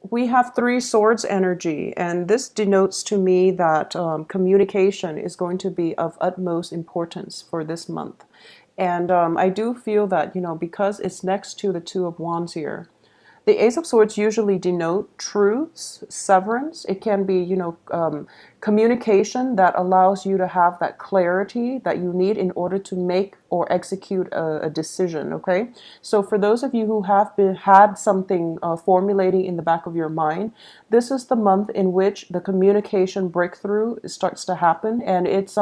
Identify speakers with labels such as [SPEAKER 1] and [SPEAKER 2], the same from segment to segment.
[SPEAKER 1] We have three swords energy, and this denotes to me that communication is going to be of utmost importance for this month. And I do feel that, because it's next to the Two of Wands here, the Ace of Swords usually denote truths, severance. It can be, communication that allows you to have that clarity that you need in order to make or execute a decision. Okay, so for those of you who have had something formulating in the back of your mind, this is the month in which the communication breakthrough starts to happen, and it's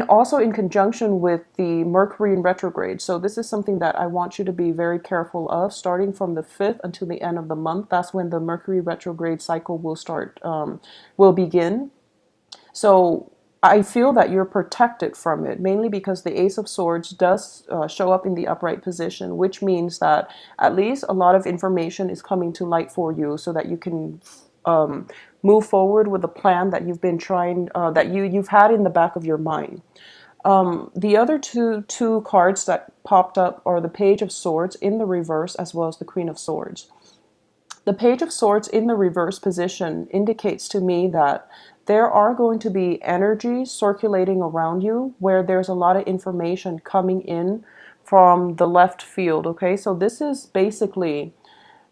[SPEAKER 1] also in conjunction with the Mercury in retrograde. So this is something that I want you to be very careful of, starting from the 5th until the end of the month. That's when the Mercury retrograde cycle will begin. So I feel that you're protected from it, mainly because the Ace of Swords does show up in the upright position, which means that at least a lot of information is coming to light for you so that you can um, move forward with a plan that you've been trying, that you've had in the back of your mind. The other two cards that popped up are the Page of Swords in the reverse as well as the Queen of Swords. The Page of Swords in the reverse position indicates to me that there are going to be energies circulating around you where there's a lot of information coming in from the left field. Okay, so this is basically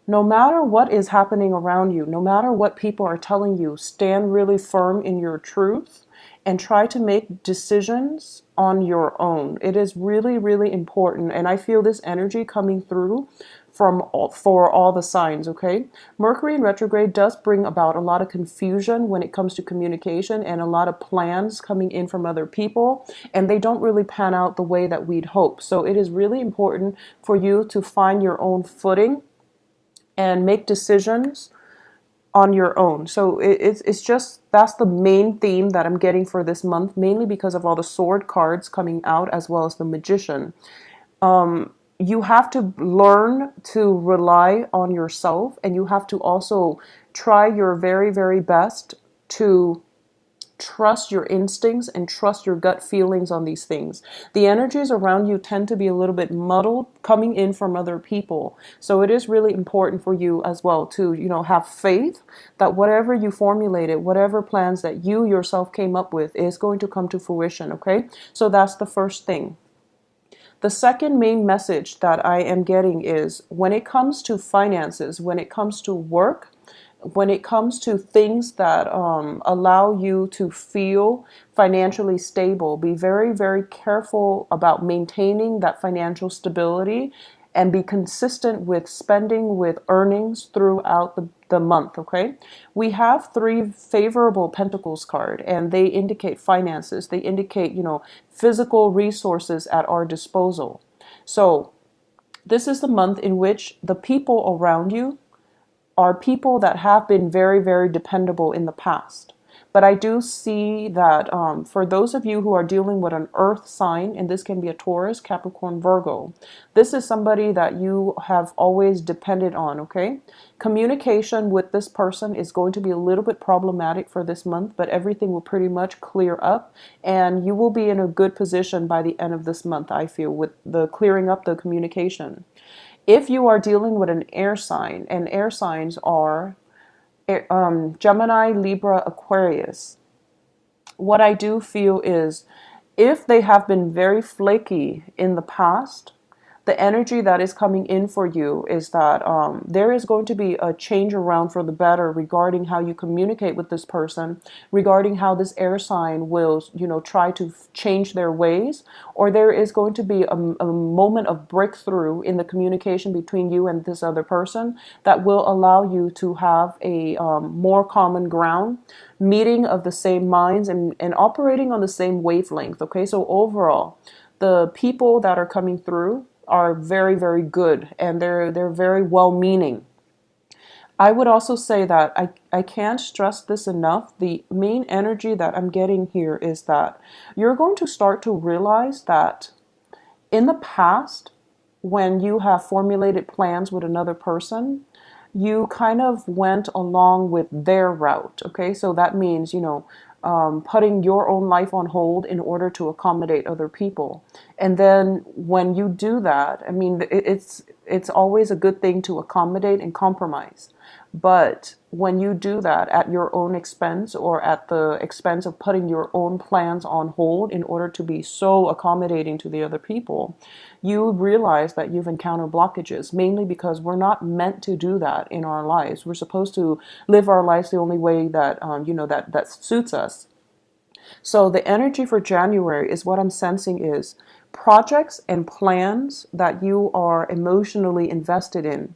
[SPEAKER 1] no matter what is happening around you, no matter what people are telling you, stand really firm in your truth and try to make decisions on your own. It is really, really important. And I feel this energy coming through for all the signs, okay? Mercury in retrograde does bring about a lot of confusion when it comes to communication and a lot of plans coming in from other people, and they don't really pan out the way that we'd hope. So it is really important for you to find your own footing and make decisions on your own. So it's just that's the main theme that I'm getting for this month, mainly because of all the sword cards coming out as well as the magician. You have to learn to rely on yourself, and you have to also try your very, very best to trust your instincts and trust your gut feelings on these things. The energies around you tend to be a little bit muddled coming in from other people. So it is really important for you as well to, have faith that whatever you formulated, whatever plans that you yourself came up with is going to come to fruition, okay? So that's the first thing. The second main message that I am getting is when it comes to finances, when it comes to work, when it comes to things that allow you to feel financially stable, be very, very careful about maintaining that financial stability and be consistent with spending, with earnings throughout the month, okay? We have three favorable pentacles card, and they indicate finances. They indicate, physical resources at our disposal. So this is the month in which the people around you are people that have been very, very dependable in the past. But I do see that for those of you who are dealing with an earth sign, and this can be a Taurus, Capricorn, Virgo, this is somebody that you have always depended on, okay? Communication with this person is going to be a little bit problematic for this month, but everything will pretty much clear up, and you will be in a good position by the end of this month, I feel, with the clearing up the communication. If you are dealing with an air sign, and air signs are Gemini, Libra, Aquarius, what I do feel is if they have been very flaky in the past, the energy that is coming in for you is that there is going to be a change around for the better regarding how you communicate with this person, regarding how this air sign will, try to change their ways, or there is going to be a moment of breakthrough in the communication between you and this other person that will allow you to have a more common ground, meeting of the same minds and operating on the same wavelength. Okay, so overall, the people that are coming through are very, very good, and they're very well meaning. I would also say that I can't stress this enough. The main energy that I'm getting here is that you're going to start to realize that in the past, when you have formulated plans with another person, you kind of went along with their route. Okay, so that means, putting your own life on hold in order to accommodate other people. And then when you do that, I mean, it's always a good thing to accommodate and compromise. But when you do that at your own expense or at the expense of putting your own plans on hold in order to be so accommodating to the other people, you realize that you've encountered blockages, mainly because we're not meant to do that in our lives. We're supposed to live our lives the only way that, that suits us. So the energy for January is what I'm sensing is projects and plans that you are emotionally invested in.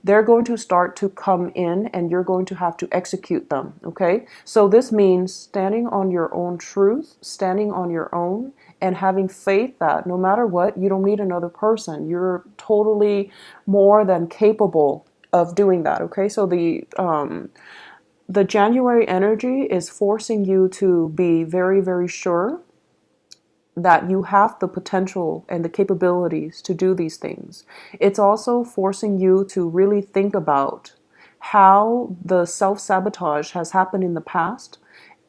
[SPEAKER 1] They're going to start to come in and you're going to have to execute them. Okay. So this means standing on your own truth, standing on your own, and having faith that no matter what, you don't need another person. You're totally more than capable of doing that. Okay. So the January energy is forcing you to be very, very sure that you have the potential and the capabilities to do these things. It's also forcing you to really think about how the self-sabotage has happened in the past.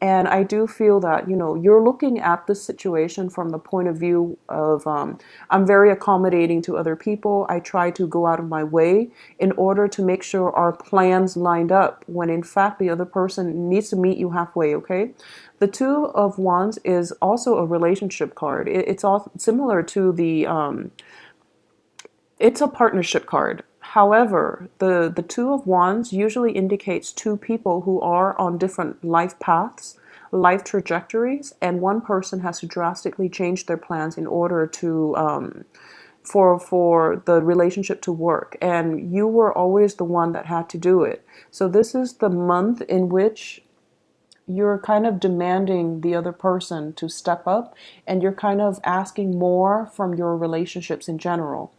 [SPEAKER 1] And I do feel that, you're looking at the situation from the point of view of, I'm very accommodating to other people. I try to go out of my way in order to make sure our plans lined up when in fact the other person needs to meet you halfway, okay? The Two of Wands is also a relationship card. It's all similar to it's a partnership card. However, the Two of Wands usually indicates two people who are on different life paths, life trajectories, and one person has to drastically change their plans in order to for the relationship to work. And you were always the one that had to do it. So this is the month in which you're kind of demanding the other person to step up and you're kind of asking more from your relationships in general.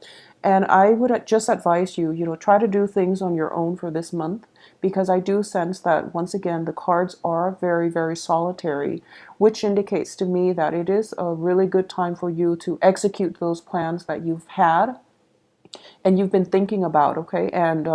[SPEAKER 1] And I would just advise you, try to do things on your own for this month because I do sense that once again, the cards are very, very solitary, which indicates to me that it is a really good time for you to execute those plans that you've had and you've been thinking about, okay, and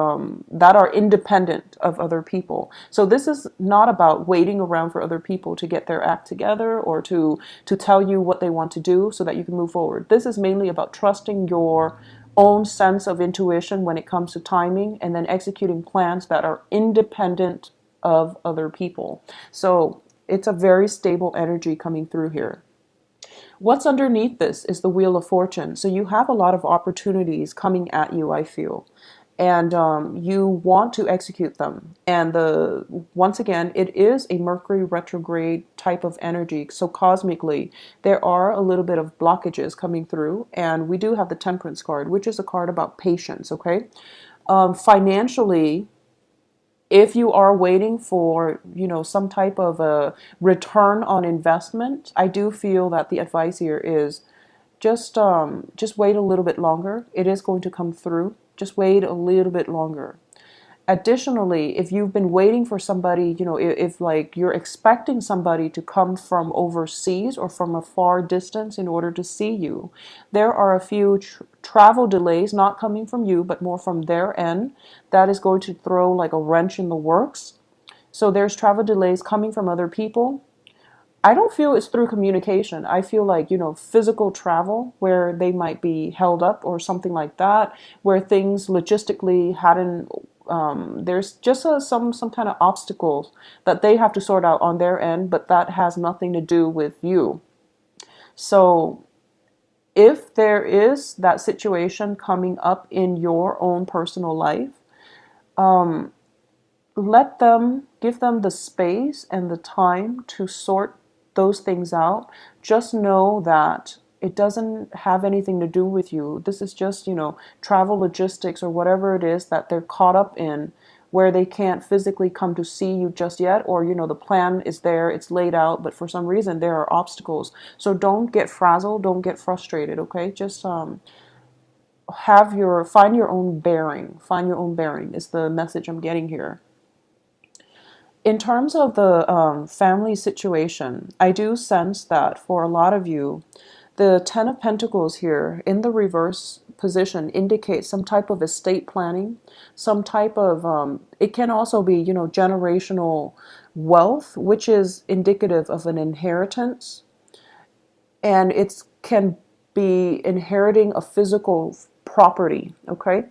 [SPEAKER 1] that are independent of other people. So this is not about waiting around for other people to get their act together or to tell you what they want to do so that you can move forward. This is mainly about trusting your own sense of intuition when it comes to timing and then executing plans that are independent of other people. So it's a very stable energy coming through here. What's underneath this is the Wheel of Fortune. So you have a lot of opportunities coming at you, I feel, and you want to execute them. And once again, it is a Mercury retrograde type of energy. So cosmically, there are a little bit of blockages coming through, and we do have the Temperance card, which is a card about patience. Okay, financially, if you are waiting for, some type of a return on investment, I do feel that the advice here is just wait a little bit longer. It is going to come through. Just wait a little bit longer. Additionally, if you've been waiting for somebody, if like you're expecting somebody to come from overseas or from a far distance in order to see you, there are a few travel delays, not coming from you, but more from their end, that is going to throw like a wrench in the works. So there's travel delays coming from other people. I don't feel it's through communication. I feel like, physical travel where they might be held up or something like that, where things logistically hadn't, there's just some kind of obstacles that they have to sort out on their end, but that has nothing to do with you. So if there is that situation coming up in your own personal life, give them the space and the time to sort those things out. Just know that it doesn't have anything to do with you. This is just, travel logistics or whatever it is that they're caught up in where they can't physically come to see you just yet, or, the plan is there, it's laid out, but for some reason there are obstacles. So don't get frazzled, don't get frustrated, okay? Just find your own bearing. Find your own bearing is the message I'm getting here. In terms of the family situation, I do sense that for a lot of you, the Ten of Pentacles here in the reverse position indicates some type of estate planning, some type of, it can also be, generational wealth, which is indicative of an inheritance. And it can be inheriting a physical property, okay?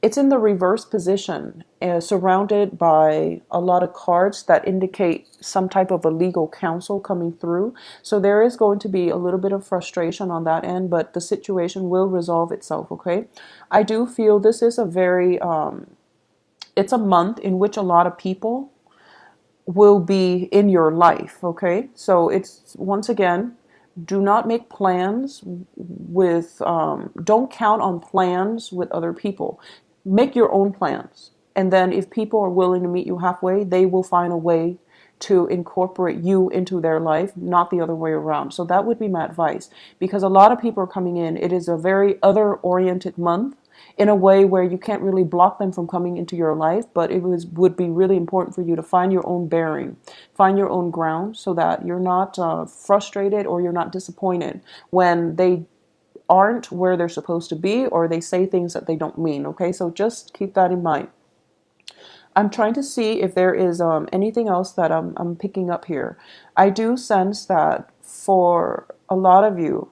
[SPEAKER 1] it's in the reverse position, surrounded by a lot of cards that indicate some type of a legal counsel coming through. So there is going to be a little bit of frustration on that end, but the situation will resolve itself, okay? I do feel this is a very, it's a month in which a lot of people will be in your life, okay? So it's, once again, do not make plans with, don't count on plans with other people. Make your own plans. And then if people are willing to meet you halfway, they will find a way to incorporate you into their life, not the other way around. So that would be my advice, because a lot of people are coming in. It is a very other-oriented month in a way where you can't really block them from coming into your life, but would be really important for you to find your own bearing, find your own ground, so that you're not frustrated or you're not disappointed when they aren't where they're supposed to be, or they say things that they don't mean. Okay, so just keep that in mind. I'm trying to see if there is anything else that I'm picking up here. I do sense that for a lot of you,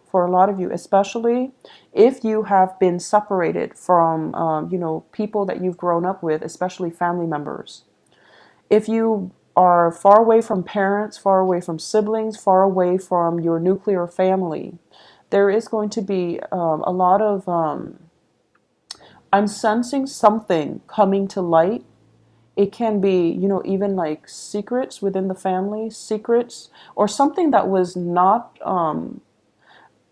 [SPEAKER 1] especially if you have been separated from, people that you've grown up with, especially family members. If you are far away from parents, far away from siblings, far away from your nuclear family, there is going to be a lot of, I'm sensing something coming to light. It can be, even like secrets within the family, secrets, or something that was not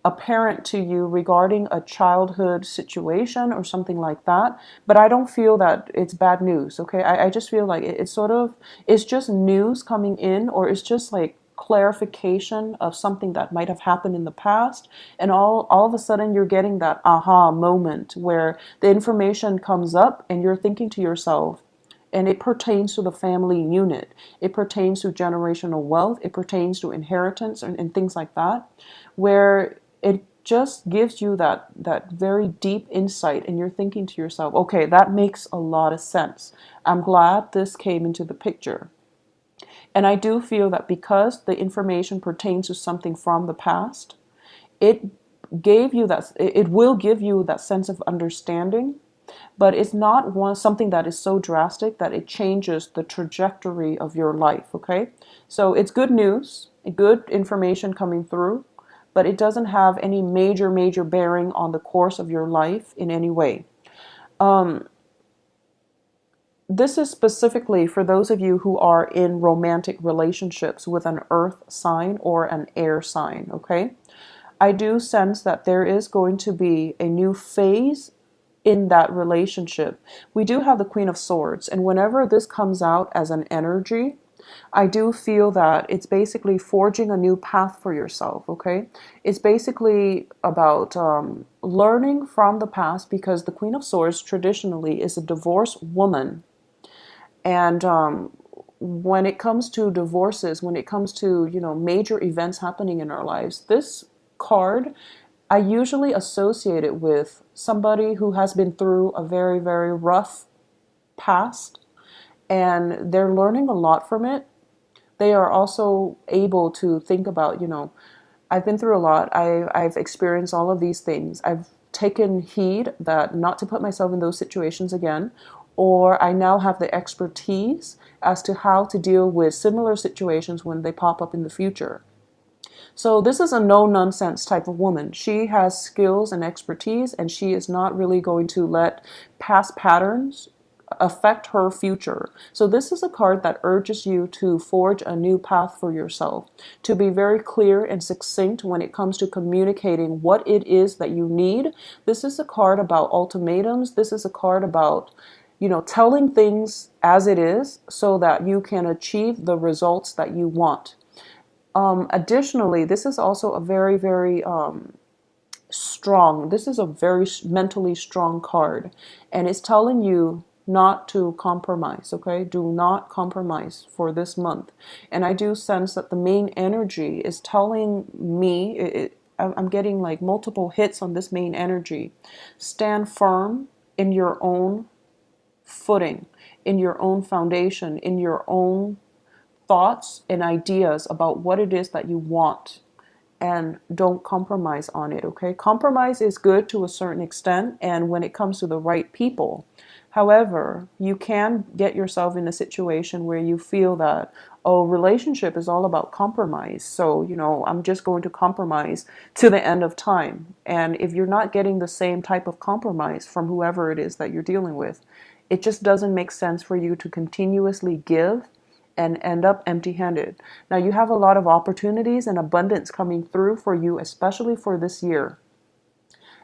[SPEAKER 1] apparent to you regarding a childhood situation or something like that. But I don't feel that it's bad news, okay? I just feel like it's sort of, it's just news coming in, or it's just like clarification of something that might have happened in the past, and all of a sudden you're getting that aha moment where the information comes up and you're thinking to yourself, and it pertains to the family unit. It pertains to generational wealth. It pertains to inheritance and things like that, where it just gives you that very deep insight, and you're thinking to yourself, okay, that makes a lot of sense. I'm glad this came into the picture. And I do feel that because the information pertains to something from the past, it it will give you that sense of understanding, but it's not something that is so drastic that it changes the trajectory of your life, okay? So it's good news, good information coming through, but it doesn't have any major bearing on the course of your life in any way. This is specifically for those of you who are in romantic relationships with an earth sign or an air sign, okay? I do sense that there is going to be a new phase in that relationship. We do have the Queen of Swords, and whenever this comes out as an energy, I do feel that it's basically forging a new path for yourself, okay? It's basically about learning from the past, because the Queen of Swords traditionally is a divorced woman. And when it comes to divorces, when it comes to, major events happening in our lives, this card, I usually associate it with somebody who has been through a very rough past, and they're learning a lot from it. They are also able to think about, I've been through a lot. I've experienced all of these things. I've taken heed that not to put myself in those situations again, or I now have the expertise as to how to deal with similar situations when they pop up in the future. So this is a no-nonsense type of woman. She has skills and expertise, and she is not really going to let past patterns affect her future. So this is a card that urges you to forge a new path for yourself, to be very clear and succinct when it comes to communicating what it is that you need. This is a card about ultimatums. This is a card about, telling things as it is so that you can achieve the results that you want. Additionally, this is also a very strong, this is a very mentally strong card, and it's telling you not to compromise, okay? Do not compromise for this month. And I do sense that the main energy is telling me, I'm getting like multiple hits on this main energy. Stand firm in your own footing, in your own foundation, in your own thoughts and ideas about what it is that you want. and don't compromise on it, okay? Compromise is good to a certain extent and when it comes to the right people. However, you can get yourself in a situation where you feel that, oh, relationship is all about compromise. So, I'm just going to compromise to the end of time. And if you're not getting the same type of compromise from whoever it is that you're dealing with, it just doesn't make sense for you to continuously give and end up empty handed. Now, you have a lot of opportunities and abundance coming through for you, especially for this year.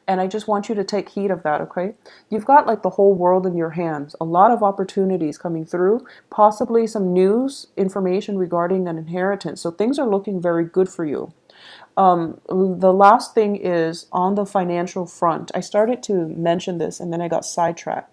[SPEAKER 1] And I just want you to take heed of that, okay? You've got like the whole world in your hands, a lot of opportunities coming through, possibly some news, information regarding an inheritance. So things are looking very good for you. The last thing is on the financial front. I started to mention this and then I got sidetracked.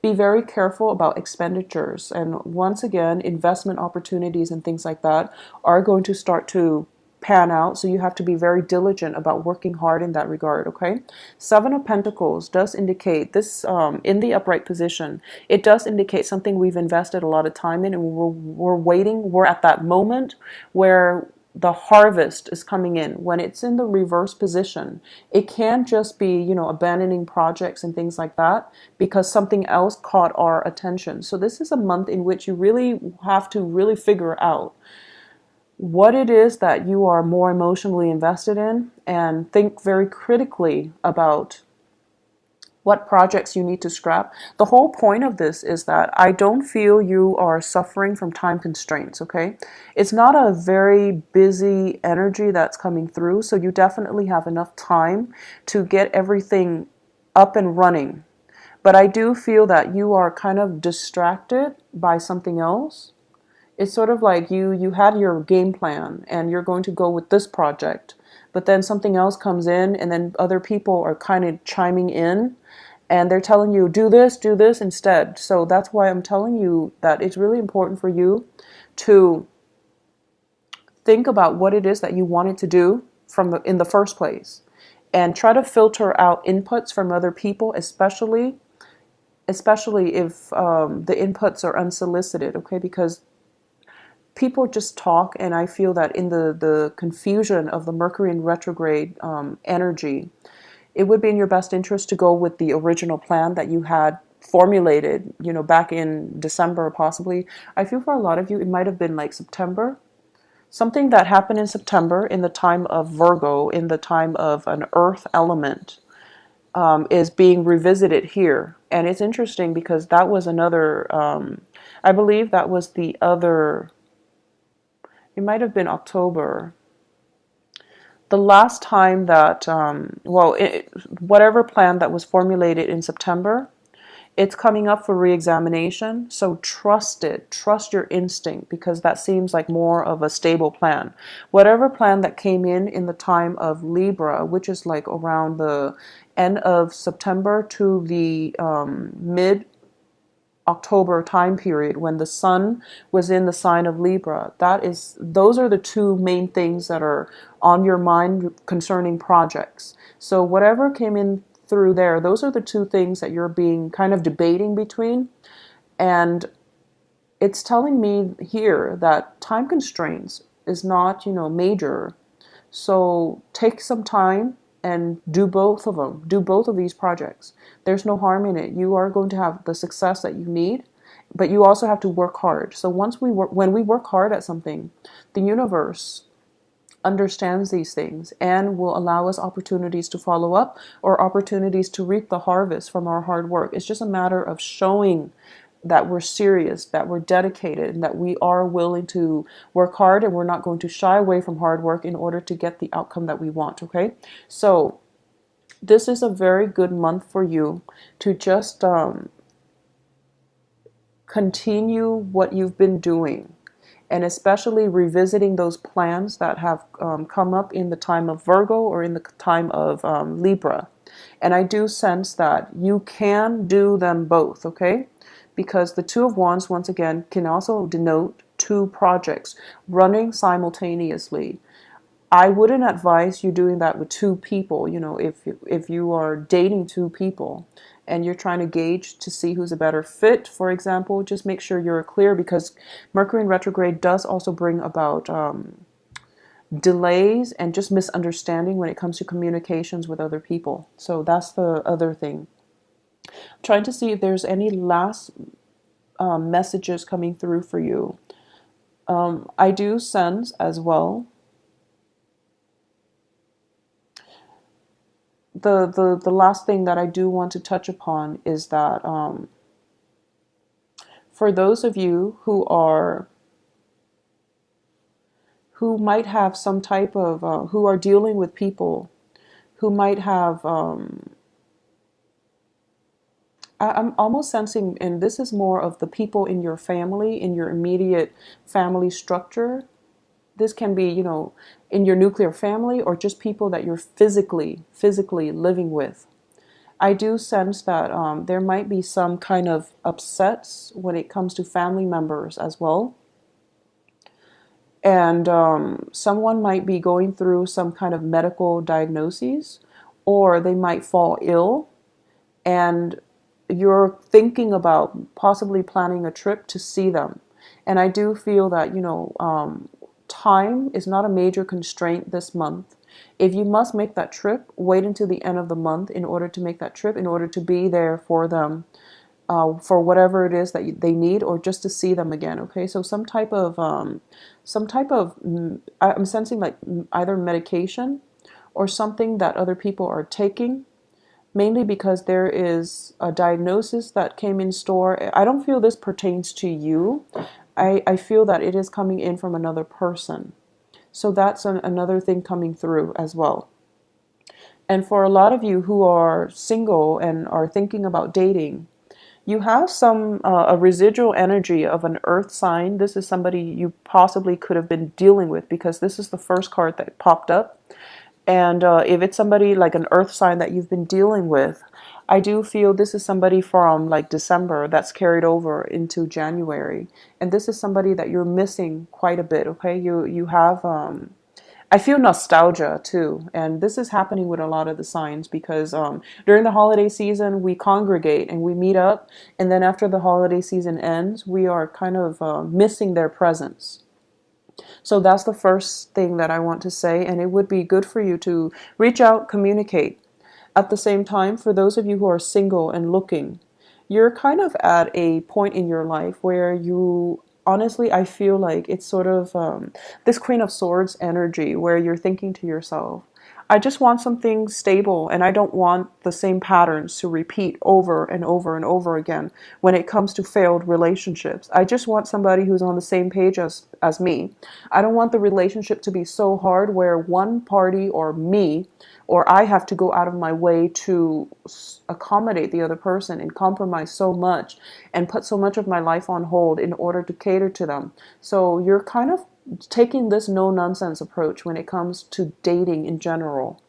[SPEAKER 1] Be very careful about expenditures. And once again, investment opportunities and things like that are going to start to pan out. So you have to be very diligent about working hard in that regard, okay? Seven of Pentacles does indicate this in the upright position. It does indicate something we've invested a lot of time in and we're waiting. We're at that moment where the harvest is coming in. When it's in the reverse position, it can just be, abandoning projects and things like that because something else caught our attention. So this is a month in which you really have to really figure out what it is that you are more emotionally invested in and think very critically about what projects you need to scrap. The whole point of this is that I don't feel you are suffering from time constraints, okay? It's not a very busy energy that's coming through, so you definitely have enough time to get everything up and running. But I do feel that you are kind of distracted by something else. It's sort of like you had your game plan and you're going to go with this project, but then something else comes in and then other people are kind of chiming in and they're telling you do this instead. So that's why I'm telling you that it's really important for you to think about what it is that you wanted to do in the first place and try to filter out inputs from other people, especially if the inputs are unsolicited, okay? Because people just talk, and I feel that in the confusion of the Mercury in retrograde energy, it would be in your best interest to go with the original plan that you had formulated, back in December possibly. I feel for a lot of you, it might have been like September. Something that happened in September in the time of Virgo, in the time of an earth element, is being revisited here. And it's interesting because that was another, I believe that was the other, it might have been October. The last time that, whatever plan that was formulated in September, it's coming up for re-examination. So trust it. Trust your instinct because that seems like more of a stable plan. Whatever plan that came in the time of Libra, which is like around the end of September to the mid October time period when the sun was in the sign of Libra. Those are the two main things that are on your mind concerning projects. So whatever came in through there, those are the two things that you're being kind of debating between. And it's telling me here that time constraints is not, major. So take some time and do both of them. Do both of these projects. There's no harm in it. You are going to have the success that you need, but you also have to work hard. So when we work hard at something, the universe understands these things and will allow us opportunities to follow up or opportunities to reap the harvest from our hard work. It's just a matter of showing that we're serious, that we're dedicated, and that we are willing to work hard and we're not going to shy away from hard work in order to get the outcome that we want, okay? So this is a very good month for you to just continue what you've been doing, and especially revisiting those plans that have come up in the time of Virgo or in the time of Libra. And I do sense that you can do them both, okay? Because the Two of Wands, once again, can also denote two projects running simultaneously. I wouldn't advise you doing that with two people. If you are dating two people and you're trying to gauge to see who's a better fit, for example, just make sure you're clear because Mercury in retrograde does also bring about delays and just misunderstanding when it comes to communications with other people. So that's the other thing. Trying to see if there's any last messages coming through for you. I do sense as well the last thing that I do want to touch upon is that for those of you who might have some type of who are dealing with people who might have I'm almost sensing, and this is more of the people in your family, in your immediate family structure. This can be, in your nuclear family or just people that you're physically living with. I do sense that there might be some kind of upsets when it comes to family members as well. And someone might be going through some kind of medical diagnoses, or they might fall ill, and you're thinking about possibly planning a trip to see them. And I do feel that, time is not a major constraint this month. If you must make that trip, wait until the end of the month in order to make that trip, in order to be there for them, for whatever it is that they need, or just to see them again. Okay, so some type of, I'm sensing like either medication or something that other people are taking, mainly because there is a diagnosis that came in store. I don't feel this pertains to you. I feel that it is coming in from another person. So that's another thing coming through as well. And for a lot of you who are single and are thinking about dating, you have some a residual energy of an earth sign. This is somebody you possibly could have been dealing with, because this is the first card that popped up. And if it's somebody like an earth sign that you've been dealing with, I do feel this is somebody from like December that's carried over into January. And this is somebody that you're missing quite a bit, okay? You have I feel nostalgia too, and this is happening with a lot of the signs, because during the holiday season we congregate and we meet up, and then after the holiday season ends, we are kind of missing their presence. So that's the first thing that I want to say, and it would be good for you to reach out, communicate. At the same time, for those of you who are single and looking, you're kind of at a point in your life where you honestly, I feel like it's sort of this Queen of Swords energy where you're thinking to yourself, I just want something stable, and I don't want the same patterns to repeat over and over and over again when it comes to failed relationships. I just want somebody who's on the same page as me. I don't want the relationship to be so hard where one party or me or I have to go out of my way to accommodate the other person and compromise so much and put so much of my life on hold in order to cater to them. So you're kind of taking this no nonsense approach when it comes to dating in general.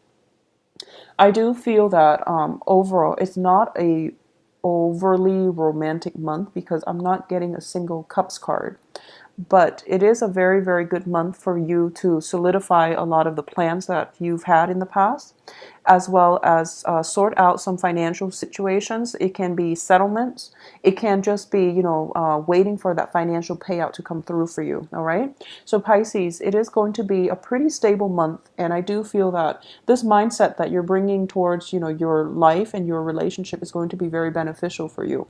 [SPEAKER 1] I do feel that overall it's not a overly romantic month, because I'm not getting a single cups card. But it is a very, very good month for you to solidify a lot of the plans that you've had in the past, as well as sort out some financial situations. It can be settlements. It can just be, waiting for that financial payout to come through for you. All right. So Pisces, it is going to be a pretty stable month. And I do feel that this mindset that you're bringing towards, your life and your relationship is going to be very beneficial for you.